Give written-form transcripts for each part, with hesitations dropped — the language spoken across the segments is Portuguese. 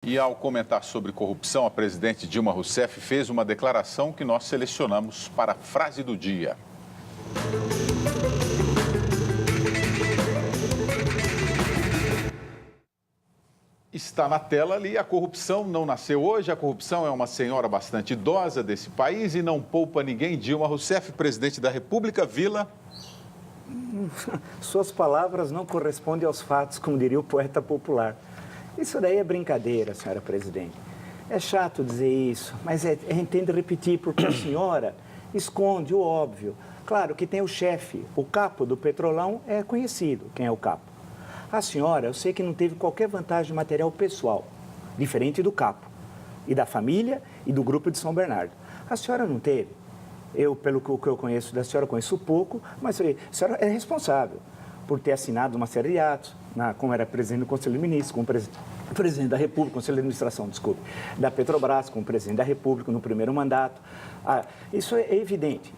E ao comentar sobre corrupção, a presidente Dilma Rousseff fez uma declaração que nós selecionamos para a frase do dia. Está na tela ali, a corrupção não nasceu hoje, a corrupção é uma senhora bastante idosa desse país e não poupa ninguém. Dilma Rousseff, presidente da República, Vila. Suas palavras não correspondem aos fatos, como diria o poeta popular. Isso daí é brincadeira, senhora presidente. É chato dizer isso, mas entendo repetir, porque a senhora esconde o óbvio. Claro que tem o chefe, o capo do Petrolão é conhecido, quem é o capo. A senhora, eu sei que não teve qualquer vantagem material pessoal, diferente do capo, e da família e do grupo de São Bernardo. A senhora não teve. Eu, pelo que eu conheço da senhora, conheço pouco, mas a senhora é responsável por ter assinado uma série de atos, como era presidente do Conselho de Ministros, como presidente da República, Conselho de Administração, desculpe, da Petrobras, como presidente da República no primeiro mandato. Isso é evidente.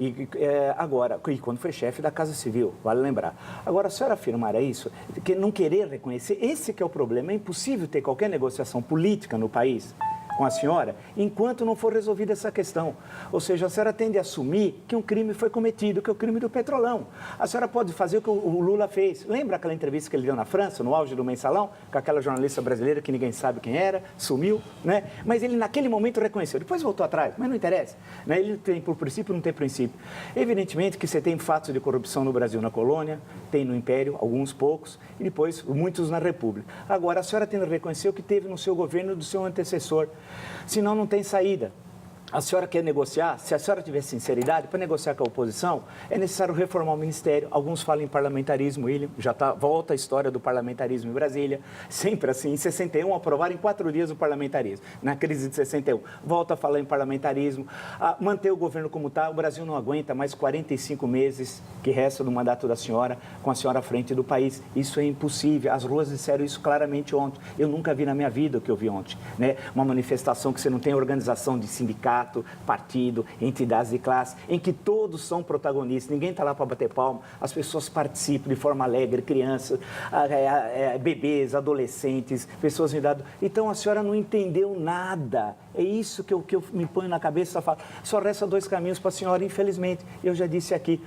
Agora, e quando foi chefe da Casa Civil, vale lembrar. Agora, a senhora afirmar isso, que não querer reconhecer, esse que é o problema. É impossível ter qualquer negociação política no país com a senhora, enquanto não for resolvida essa questão. Ou seja, a senhora tende a assumir que um crime foi cometido, que é o crime do Petrolão. A senhora pode fazer o que o Lula fez. Lembra aquela entrevista que ele deu na França, no auge do Mensalão, com aquela jornalista brasileira que ninguém sabe quem era, sumiu, né? Mas ele naquele momento reconheceu, depois voltou atrás, mas não interessa, né? Ele tem por princípio, não tem princípio. Evidentemente que você tem fatos de corrupção no Brasil, na colônia, tem no Império, alguns poucos, e depois muitos na República. Agora, a senhora tem que reconhecer o que teve no seu governo do seu antecessor. Senão não tem saída. A senhora quer negociar? Se a senhora tiver sinceridade, para negociar com a oposição, é necessário reformar o Ministério. Alguns falam em parlamentarismo, William, volta a história do parlamentarismo em Brasília, sempre assim. Em 61, aprovaram em 4 dias o parlamentarismo, na crise de 61. Volta a falar em parlamentarismo, manter o governo como está. O Brasil não aguenta mais 45 meses que resta do mandato da senhora, com a senhora à frente do país. Isso é impossível. As ruas disseram isso claramente ontem. Eu nunca vi na minha vida o que eu vi ontem, né? Uma manifestação que você não tem organização de sindicato, partido, entidades de classe, em que todos são protagonistas, ninguém está lá para bater palma, as pessoas participam de forma alegre, crianças, bebês, adolescentes, pessoas de idade. Então a senhora não entendeu nada. É isso que eu me ponho na cabeça e falo. Só resta 2 caminhos para a senhora, infelizmente. Eu já disse aqui.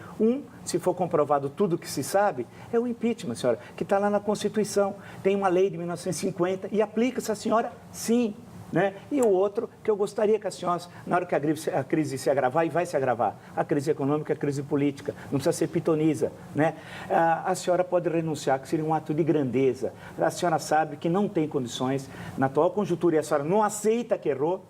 Se for comprovado tudo o que se sabe, é o impeachment, senhora, que está lá na Constituição. Tem uma lei de 1950 e aplica-se a senhora, sim. Né? E o outro, que eu gostaria que a senhora, na hora que a crise se agravar, e vai se agravar, a crise econômica, a crise política, não precisa ser pitonisa, né? A senhora pode renunciar, que seria um ato de grandeza. A senhora sabe que não tem condições, na atual conjuntura, e a senhora não aceita que errou,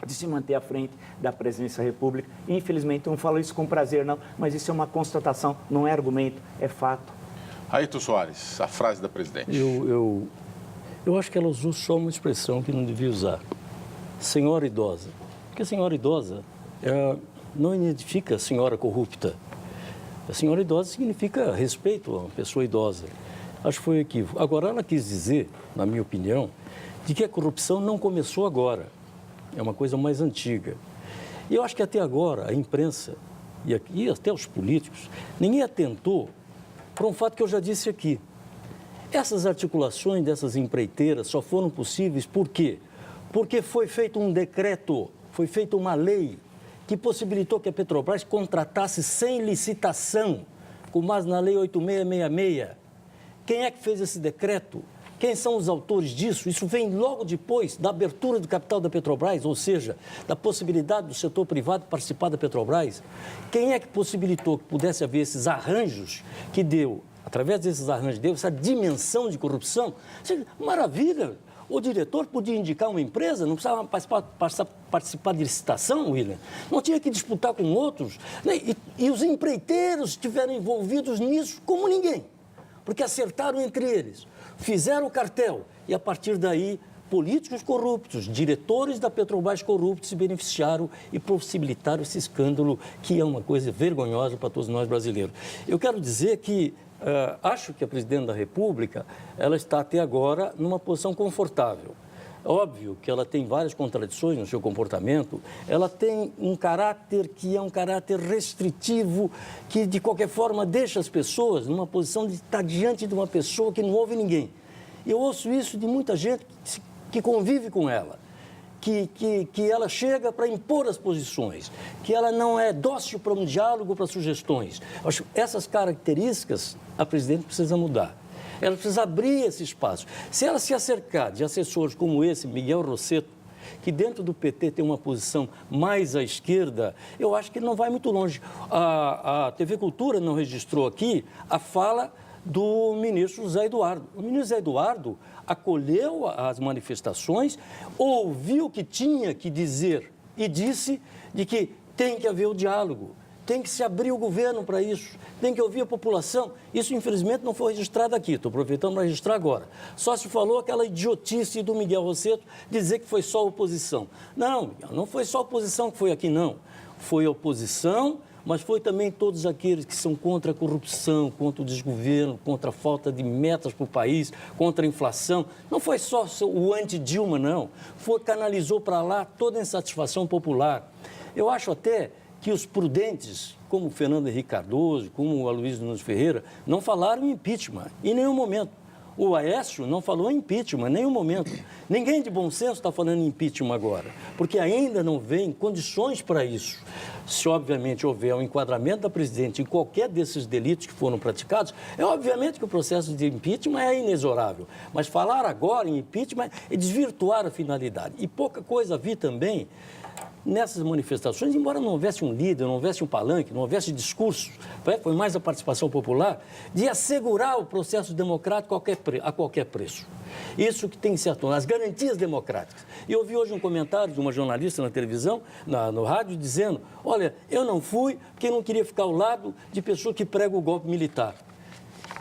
de se manter à frente da presidência da República. Infelizmente, eu não falo isso com prazer, não, mas isso é uma constatação, não é argumento, é fato. Ayrton Soares, a frase da presidente. Eu acho que ela usou só uma expressão que não devia usar. Senhora idosa. Porque a senhora idosa não identifica a senhora corrupta. A senhora idosa significa respeito a uma pessoa idosa. Acho que foi um equívoco. Agora, ela quis dizer, na minha opinião, de que a corrupção não começou agora. É uma coisa mais antiga. E eu acho que até agora a imprensa e até os políticos, ninguém atentou para um fato que eu já disse aqui. Essas articulações dessas empreiteiras só foram possíveis por quê? Porque foi feito um decreto, foi feita uma lei que possibilitou que a Petrobras contratasse sem licitação, com base na Lei 8666. Quem é que fez esse decreto? Quem são os autores disso? Isso vem logo depois da abertura do capital da Petrobras, ou seja, da possibilidade do setor privado participar da Petrobras. Quem é que possibilitou que pudesse haver esses arranjos que deu? Através desses arranjos, deu essa dimensão de corrupção. Maravilha! O diretor podia indicar uma empresa, não precisava participar de licitação, William. Não tinha que disputar com outros. E os empreiteiros estiveram envolvidos nisso como ninguém. Porque acertaram entre eles, fizeram o cartel e, a partir daí, políticos corruptos, diretores da Petrobras corruptos se beneficiaram e possibilitaram esse escândalo, que é uma coisa vergonhosa para todos nós brasileiros. Eu quero dizer que acho que a presidente da República, ela está até agora numa posição confortável. Óbvio que ela tem várias contradições no seu comportamento, ela tem um caráter que é um caráter restritivo, que de qualquer forma deixa as pessoas numa posição de estar diante de uma pessoa que não ouve ninguém. Eu ouço isso de muita gente que convive com ela, que ela chega para impor as posições, que ela não é dócil para um diálogo, para sugestões. Acho que essas características a presidente precisa mudar. Ela precisa abrir esse espaço. Se ela se acercar de assessores como esse, Miguel Rosseto, que dentro do PT tem uma posição mais à esquerda, eu acho que ele não vai muito longe. A TV Cultura não registrou aqui a fala do ministro José Eduardo. O ministro José Eduardo acolheu as manifestações, ouviu o que tinha que dizer e disse de que tem que haver o diálogo. Tem que se abrir o governo para isso, tem que ouvir a população. Isso, infelizmente, não foi registrado aqui, estou aproveitando para registrar agora. Só se falou aquela idiotice do Miguel Rosseto dizer que foi só oposição. Não, não foi só oposição que foi aqui, não. Foi oposição, mas foi também todos aqueles que são contra a corrupção, contra o desgoverno, contra a falta de metas para o país, contra a inflação. Não foi só o anti-Dilma, não. Canalizou para lá toda a insatisfação popular. Eu acho até que os prudentes, como o Fernando Henrique Cardoso, como o Aloysio Nunes Ferreira, não falaram em impeachment em nenhum momento. O Aécio não falou em impeachment em nenhum momento. Ninguém de bom senso está falando em impeachment agora, porque ainda não vem condições para isso. Se, obviamente, houver um enquadramento da presidente em qualquer desses delitos que foram praticados, é obviamente que o processo de impeachment é inexorável. Mas falar agora em impeachment é desvirtuar a finalidade. E pouca coisa vi também nessas manifestações, embora não houvesse um líder, não houvesse um palanque, não houvesse discurso, foi mais a participação popular, de assegurar o processo democrático a qualquer preço. Isso que tem que ser as garantias democráticas. E eu vi hoje um comentário de uma jornalista na televisão, no rádio, dizendo, olha, eu não fui porque não queria ficar ao lado de pessoa que prega o golpe militar.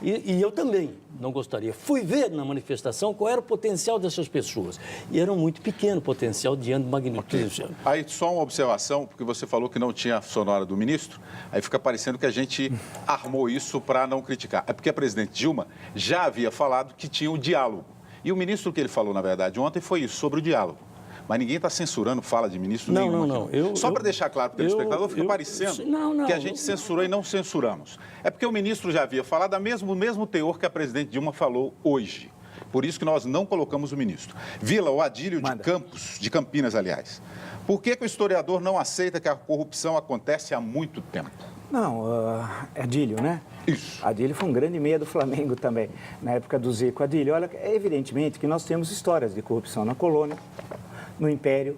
E eu também não gostaria. Fui ver na manifestação qual era o potencial dessas pessoas. E era um muito pequeno potencial diante de magnitude. Okay. Aí só uma observação, porque você falou que não tinha a sonora do ministro, aí fica parecendo que a gente armou isso para não criticar. É porque a presidente Dilma já havia falado que tinha o diálogo. E o ministro que ele falou, na verdade, ontem foi isso, sobre o diálogo. Mas ninguém está censurando fala de ministro nenhum. Não. Só para deixar claro para o telespectador, fica parecendo que a gente censurou e não censuramos. É porque o ministro já havia falado o mesmo teor que a presidente Dilma falou hoje. Por isso que nós não colocamos o ministro. Vila, o Adílio de Campinas, aliás. Por que o historiador não aceita que a corrupção acontece há muito tempo? Não, Adílio, né? Isso. Adílio foi um grande meia do Flamengo também, na época do Zico. Adílio, olha, é evidentemente que nós temos histórias de corrupção na colônia, no Império,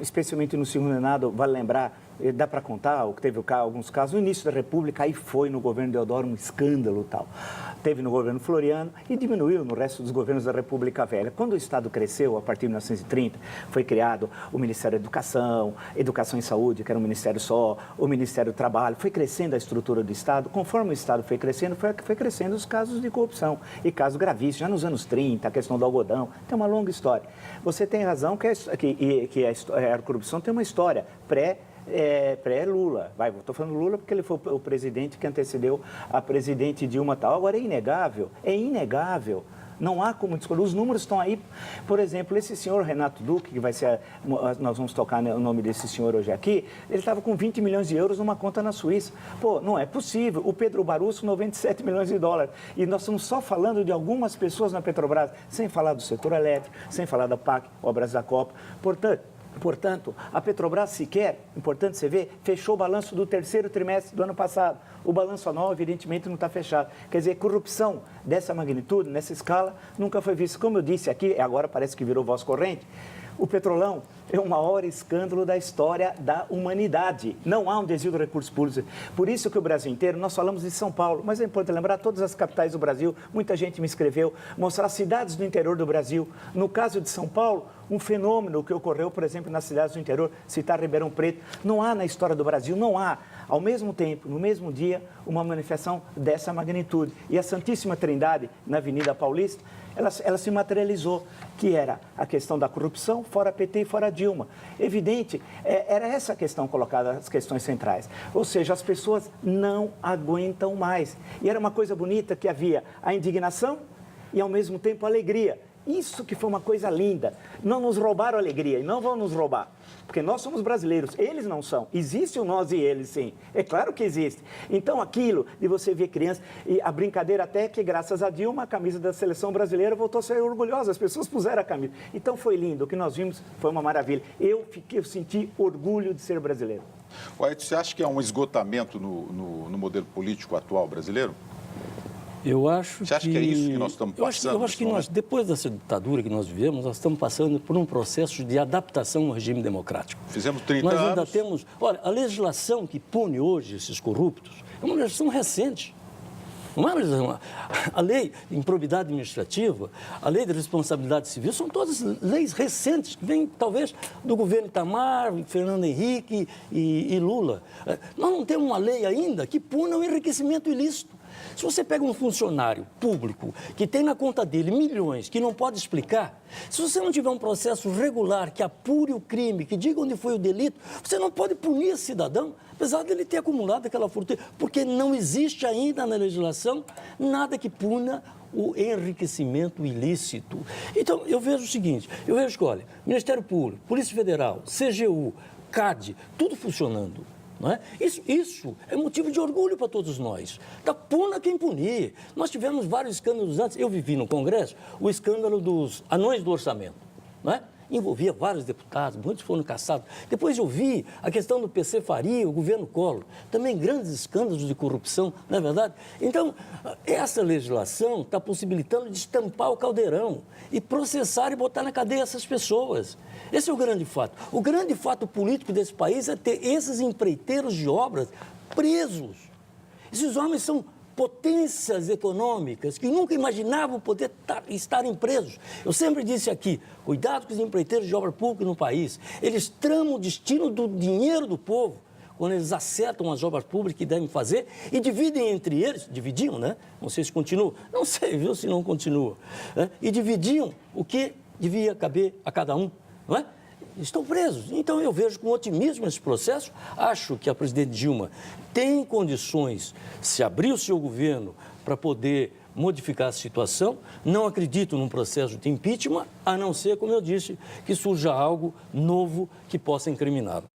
especialmente no Segundo Reinado, vale lembrar, dá para contar, que teve alguns casos, no início da República, aí foi no governo Deodoro um escândalo tal. Teve no governo Floriano e diminuiu no resto dos governos da República Velha. Quando o Estado cresceu, a partir de 1930, foi criado o Ministério da Educação, Educação e Saúde, que era um ministério só, o Ministério do Trabalho, foi crescendo a estrutura do Estado. Conforme o Estado foi crescendo os casos de corrupção e casos gravíssimos. Já nos anos 30, a questão do algodão, tem uma longa história. Você tem razão que a corrupção tem uma história pré-Lula. Estou falando Lula porque ele foi o presidente que antecedeu a presidente Dilma tal. Agora, é inegável. Não há como discutir. Os números estão aí. Por exemplo, esse senhor Renato Duque, que vai ser, nós vamos tocar o nome desse senhor hoje aqui, ele estava com 20 milhões de euros numa conta na Suíça. Pô, não é possível. O Pedro Barroso, 97 milhões de dólares. E nós estamos só falando de algumas pessoas na Petrobras, sem falar do setor elétrico, sem falar da PAC, obras da Copa. Portanto, a Petrobras sequer, importante você ver, fechou o balanço do terceiro trimestre do ano passado. O balanço anual, evidentemente, não está fechado. Quer dizer, corrupção dessa magnitude, nessa escala, nunca foi vista. Como eu disse aqui, agora parece que virou voz corrente, o Petrolão é o maior escândalo da história da humanidade. Não há um desvio de recursos públicos. Por isso que o Brasil inteiro, nós falamos de São Paulo, mas é importante lembrar todas as capitais do Brasil, muita gente me escreveu, mostrar as cidades do interior do Brasil. No caso de São Paulo, um fenômeno que ocorreu, por exemplo, nas cidades do interior, citar Ribeirão Preto, não há na história do Brasil, não há, ao mesmo tempo, no mesmo dia, uma manifestação dessa magnitude. E a Santíssima Trindade, na Avenida Paulista, ela se materializou, que era a questão da corrupção, fora PT e fora Dilma. Evidente, era essa a questão colocada, as questões centrais. Ou seja, as pessoas não aguentam mais. E era uma coisa bonita que havia a indignação e, ao mesmo tempo, a alegria. Isso que foi uma coisa linda. Não nos roubaram a alegria e não vão nos roubar. porque nós somos brasileiros, eles não são. Existe o nós e eles, sim. É claro que existe. Então, aquilo de você ver crianças, e a brincadeira até que, graças a Dilma, a camisa da seleção brasileira voltou a ser orgulhosa, as pessoas puseram a camisa. Então, foi lindo, o que nós vimos foi uma maravilha. Eu senti orgulho de ser brasileiro. Aécio, você acha que há um esgotamento no modelo político atual brasileiro? Eu acho Você acha que é isso que nós estamos passando? Eu acho que nós, depois dessa ditadura que nós vivemos, nós estamos passando por um processo de adaptação ao regime democrático. Fizemos 30 anos. Nós ainda temos... Olha, a legislação que pune hoje esses corruptos é uma legislação recente. Não é uma legislação... A lei de improbidade administrativa, a lei de responsabilidade civil, são todas leis recentes, que vêm, talvez, do governo Itamar, Fernando Henrique e Lula. Nós não temos uma lei ainda que puna o enriquecimento ilícito. Se você pega um funcionário público que tem na conta dele milhões, que não pode explicar, se você não tiver um processo regular que apure o crime, que diga onde foi o delito, você não pode punir esse cidadão, apesar dele ter acumulado aquela fortuna, porque não existe ainda na legislação nada que puna o enriquecimento ilícito. Então, eu vejo o seguinte, que, olha, Ministério Público, Polícia Federal, CGU, CAD, tudo funcionando. Não é? Isso é motivo de orgulho para todos nós. Da puna quem punir. Nós tivemos vários escândalos antes. Eu vivi no Congresso o escândalo dos anões do orçamento. Não é? Envolvia vários deputados, muitos foram caçados. Depois eu vi a questão do PC Faria, o governo Collor. Também grandes escândalos de corrupção, não é verdade? Então, essa legislação está possibilitando destampar o caldeirão e processar e botar na cadeia essas pessoas. Esse é o grande fato. O grande fato político desse país é ter esses empreiteiros de obras presos. Esses homens são potências econômicas que nunca imaginavam poder estarem presos. Eu sempre disse aqui, cuidado com os empreiteiros de obra pública no país. Eles tramam o destino do dinheiro do povo quando eles acertam as obras públicas que devem fazer e dividem entre eles, dividiam, né? Não sei se continua, não sei, viu, se não continua. Né? E dividiam o que devia caber a cada um, não é? Estão presos. Então, eu vejo com otimismo esse processo. Acho que a presidente Dilma tem condições, se abrir o seu governo para poder modificar a situação. Não acredito num processo de impeachment, a não ser, como eu disse, que surja algo novo que possa incriminá-lo.